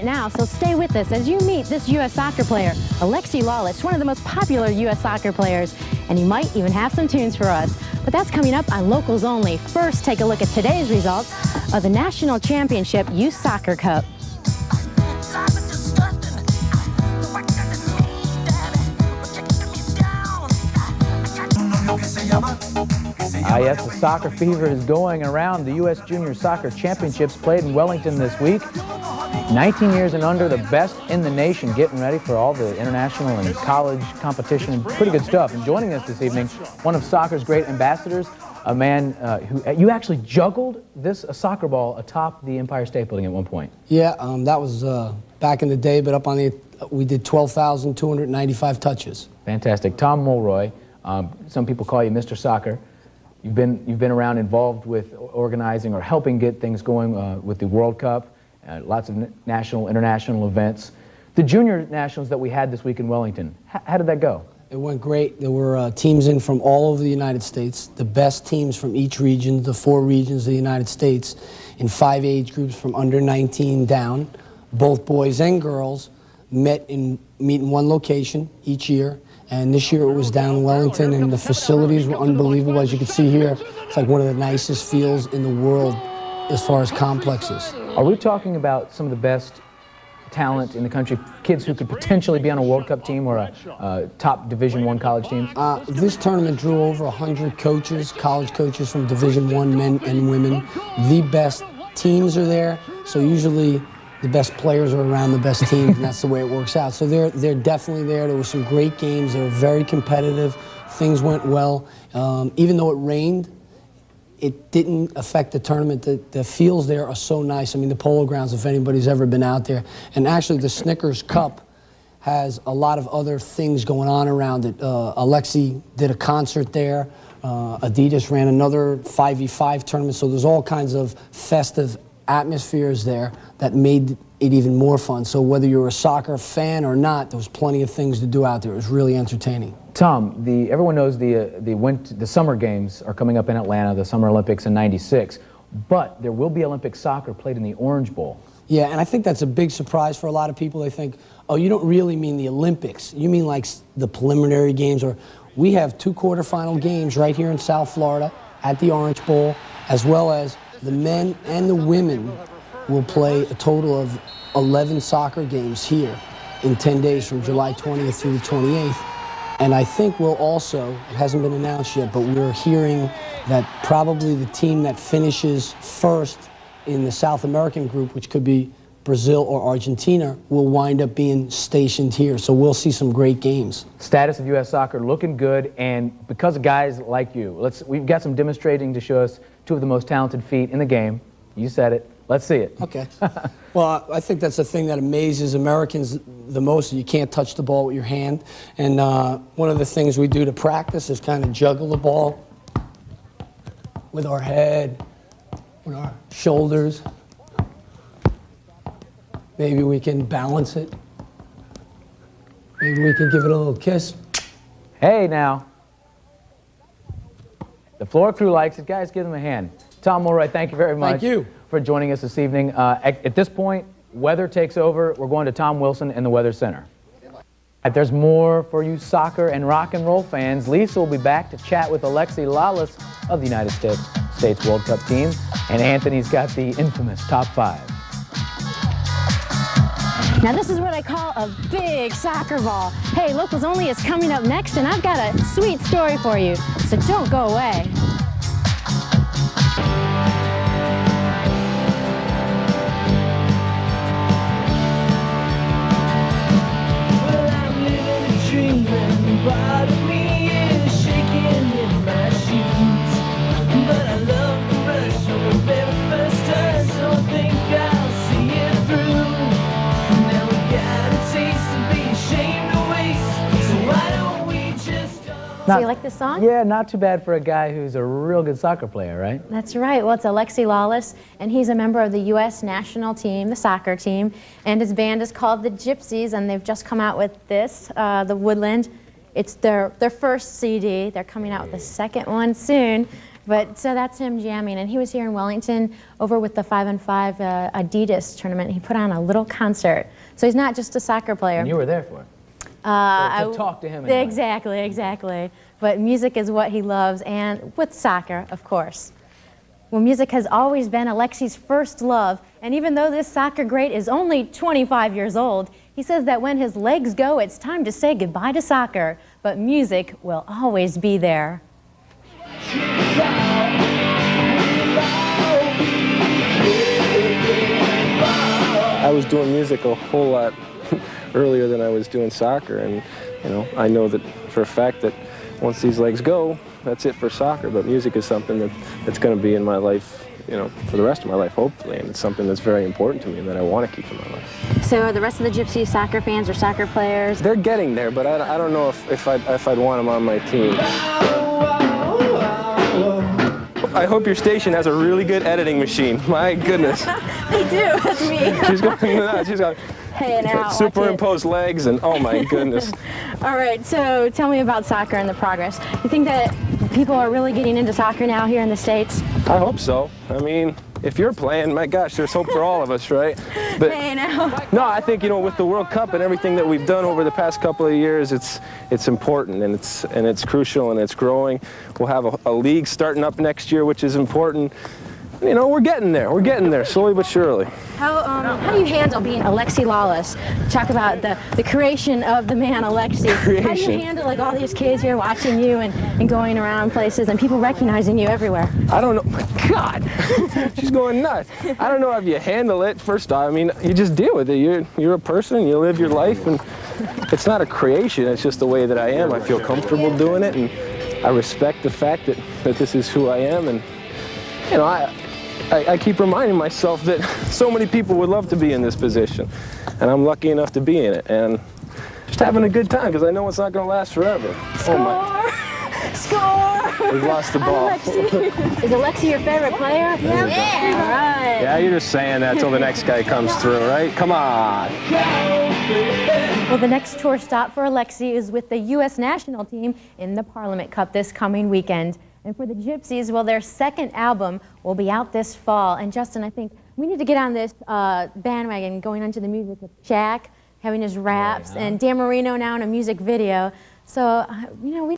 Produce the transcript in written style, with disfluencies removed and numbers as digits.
right now, so stay with us as you meet this U.S. soccer player, Alexis Lalas, one of the most popular U.S. soccer players, and he might even have some tunes for us. But that's coming up on Locals Only. First, take a look at today's results of the National Championship Youth Soccer Cup. Yes, the soccer fever is going around. The U.S. Junior Soccer Championships played in Wellington this week. 19 years and under, the best in the nation, getting ready for all the international and college competition. Pretty good stuff. And joining us this evening, one of soccer's great ambassadors, a man who you actually juggled a soccer ball atop the Empire State Building at one point. Yeah, that was back in the day, but up on we did 12,295 touches. Fantastic. Tom Mulroy, some people call you Mr. Soccer. You've been around involved with organizing or helping get things going with the World Cup, lots of national, international events. The junior nationals that we had this week in Wellington, how did that go? It went great. There were teams in from all over the United States, the best teams from each region, the 4 regions of the United States, in 5 age groups from under 19 down. Both boys and girls meet in one location each year. And this year it was down in Wellington, and the facilities were unbelievable. As you can see here, it's like one of the nicest fields in the world as far as complexes. Are we talking about some of the best talent in the country, kids who could potentially be on a World Cup team or a top Division I college team? This tournament drew over 100 coaches, college coaches from Division I, men and women. The best teams are there, so usually the best players are around the best teams, and that's the way it works out. So they're definitely there. There were some great games. They were very competitive. Things went well. Even though it rained, it didn't affect the tournament. The fields there are so nice. I mean, the Polo Grounds, if anybody's ever been out there. And actually, the Snickers Cup has a lot of other things going on around it. Alexis did a concert there. Adidas ran another 5v5 tournament. So there's all kinds of festive atmospheres there that made it even more fun. So whether you're a soccer fan or not, there was plenty of things to do out there. It was really entertaining. Tom, everyone knows the summer games are coming up in Atlanta, the Summer Olympics in '96, but there will be Olympic soccer played in the Orange Bowl. Yeah, and I think that's a big surprise for a lot of people. They think, oh, you don't really mean the Olympics. You mean like the preliminary games, or we have 2 quarterfinal games right here in South Florida at the Orange Bowl, as well as the men and the women will play a total of 11 soccer games here in 10 days from July 20th through the 28th. And I think we'll also, it hasn't been announced yet, but we're hearing that probably the team that finishes first in the South American group, which could be Brazil or Argentina, will wind up being stationed here. So we'll see some great games. Status of U.S. soccer looking good, and because of guys like you, we've got some demonstrating to show us 2 of the most talented feet in the game. You said it. Let's see it. Okay. Well, I think that's the thing that amazes Americans the most. You can't touch the ball with your hand. And one of the things we do to practice is kind of juggle the ball with our head, with our shoulders. Maybe we can balance it. Maybe we can give it a little kiss. Hey, now. The floor crew likes it. Guys, give them a hand. Tom Mulroy, thank you very much. Thank you for joining us this evening. At this point, weather takes over. We're going to Tom Wilson in the Weather Center. There's more for you soccer and rock and roll fans. Lisa will be back to chat with Alexis Lalas of the United States World Cup team. And Anthony's got the infamous Top 5. Now this is what I call a big soccer ball. Hey, Locals Only is coming up next, and I've got a sweet story for you, so don't go away. Well, I'm living a dream, and part of me is shaking in my shoes. But I love the rush of the very first turn, so I think I'll see it through. Now we gotta taste and be ashamed to waste, so why don't we just... So you like this song? Yeah, not too bad for a guy who's a real good soccer player, right? That's right. Well, it's Alexis Lalas, and he's a member of the U.S. national team, the soccer team, and his band is called the Gypsies, and they've just come out with this, The Woodland. It's their first CD. They're coming out with a second one soon. But so that's him jamming, and he was here in Wellington over with the 5-on-5 Adidas tournament. He put on a little concert. So he's not just a soccer player. And you were there for it. I talk to him. Anyway. Exactly. But music is what he loves, and with soccer, of course. Well, music has always been Alexis' first love, and even though this soccer great is only 25 years old, he says that when his legs go, it's time to say goodbye to soccer, but music will always be there. I was doing music a whole lot earlier than I was doing soccer, and I know that for a fact that once these legs go, that's it for soccer. But music is something that's going to be in my life, for the rest of my life, hopefully, and it's something that's very important to me and that I want to keep in my life. So are the rest of the Gypsy soccer fans or soccer players? They're getting there, but I don't know if I'd want them on my team. I hope your station has a really good editing machine. My goodness. They do. That's me. She's going nuts. She's got superimposed legs, and oh my goodness. All right, so tell me about soccer and the progress. You think that people are really getting into soccer now here in the States? I hope so. I mean, if you're playing, my gosh, there's hope for all of us, right? But Hey, now. no, I think with the World Cup and everything that we've done over the past couple of years, it's important, and it's crucial, and it's growing. We'll have a league starting up next year, which is important. We're getting there. We're getting there, slowly but surely. How do you handle being Alexis Lalas? Talk about the creation of the man Alexis. How do you handle all these kids here watching you and going around places and people recognizing you everywhere? I don't know. My God, she's going nuts. I don't know if you handle it. First off, you just deal with it. You're a person. You live your life, and it's not a creation. It's just the way that I am. I feel comfortable doing it, and I respect the fact that this is who I am, and I keep reminding myself that so many people would love to be in this position, and I'm lucky enough to be in it, and just having a good time, because I know it's not going to last forever. Score! Oh my. Score! We've lost the ball. Is Alexis your favorite player? Yeah. All right. Yeah, you're just saying that till the next guy comes through, right? Come on. Well, the next tour stop for Alexis is with the U.S. national team in the Parliament Cup this coming weekend. And for the Gypsies, well, their second album will be out this fall. And Justin, I think we need to get on this bandwagon going onto the music with Shaq having his raps and Dan Marino now in a music video. So, we